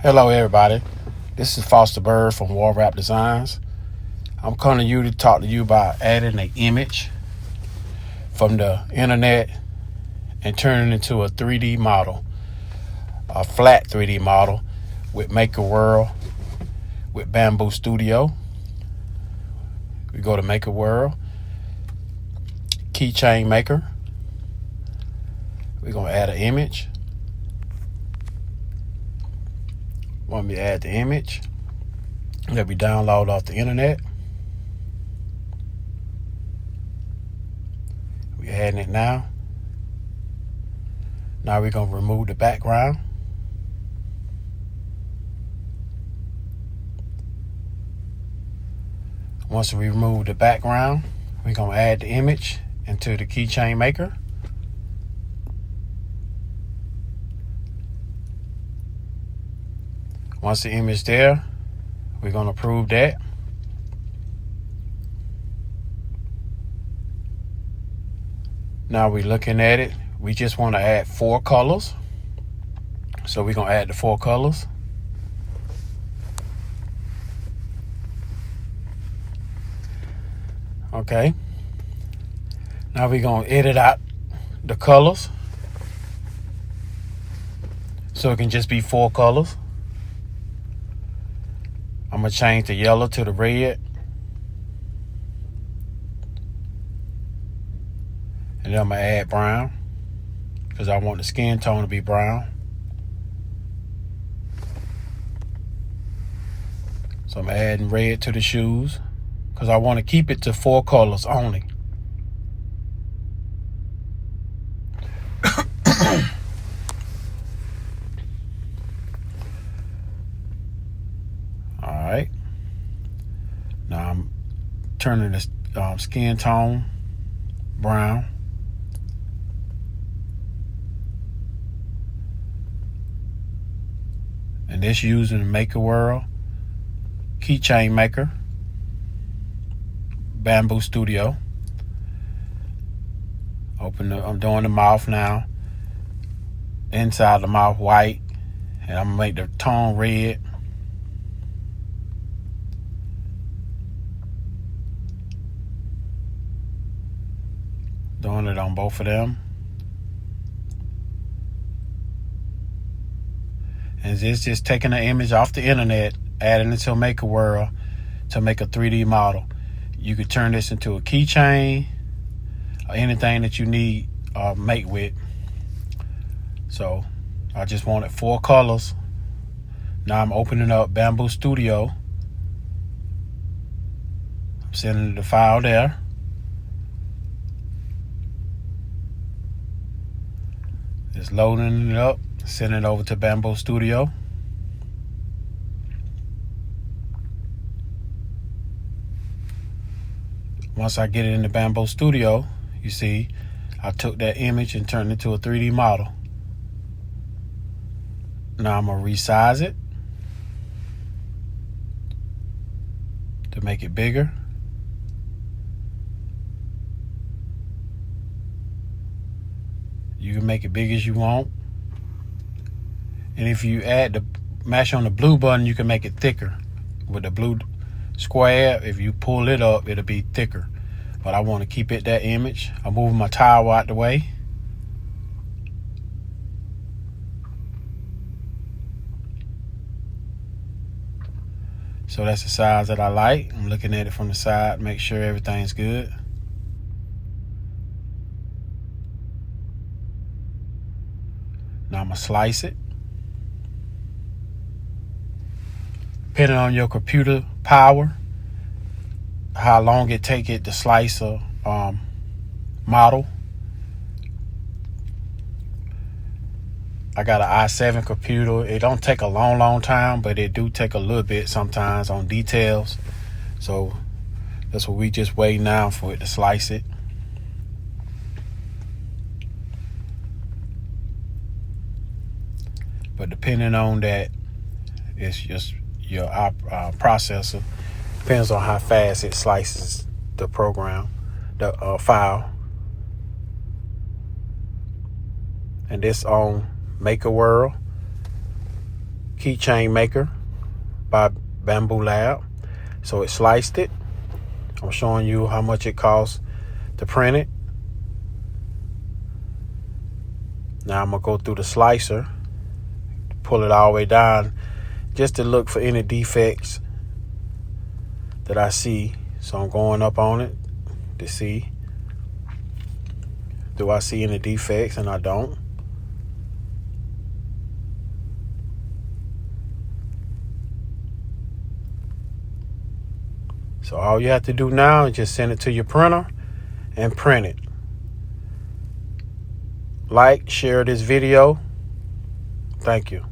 Hello everybody, this is Foster Bird from War Rap Designs. I'm coming to you to talk to you about adding an image from the internet and turning it into a 3D model, a flat 3D model with Maker World, with Bamboo Studio. We go to Maker World, keychain maker. We're going to add an image. Want me to add the image that we download off the internet. We're adding it now. Now we're going to remove the background. Once we remove the background, we're going to add the image into the keychain maker. Once the image there, we're going to approve that. Now we're looking at it. We just want to add 4 colors. So we're going to add the 4 colors. Okay. Now we're going to edit out the colors, so it can just be 4 colors. I'm going to change the yellow to the red. And then I'm going to add brown, because I want the skin tone to be brown. So I'm adding red to the shoes, because I want to keep it to 4 colors only. Alright. Now I'm turning this skin tone brown. And this using the Maker World keychain maker, Bamboo Studio. I'm doing the mouth now. Inside the mouth white, and I'm gonna make the tone red. Doing it on both of them. And it's just taking an image off the internet, adding it to Maker World to make a 3D model. You could turn this into a keychain or anything that you need make with. So I just wanted 4 colors. Now I'm opening up Bamboo Studio. I'm sending the file there. Just loading it up, sending it over to Bamboo Studio. Once I get it in the Bamboo Studio, you see, I took that image and turned it into a 3D model. Now I'm going to resize it to make it bigger. You can make it big as you want. And if you mash on the blue button, you can make it thicker. With the blue square, if you pull it up, it'll be thicker. But I want to keep it that image. I'm moving my towel out the way. So that's the size that I like. I'm looking at it from the side, make sure everything's good. Now I'm going to slice it. Depending on your computer power, how long it take it to slice a model. I got an i7 computer. It don't take a long time, but it do take a little bit sometimes on details. So that's what we just waiting now for it to slice it. But depending on that, it's just your processor. Depends on how fast it slices the program, the file. And this on Maker World. keychain maker by Bamboo Lab. So it sliced it. I'm showing you how much it costs to print it. Now I'm gonna go through the slicer, pull it all the way down just to look for any defects that I see. So I'm going up on it to see, do I see any defects, and I don't. So all you have to do now is just send it to your printer and print it. Like, share this video. Thank you.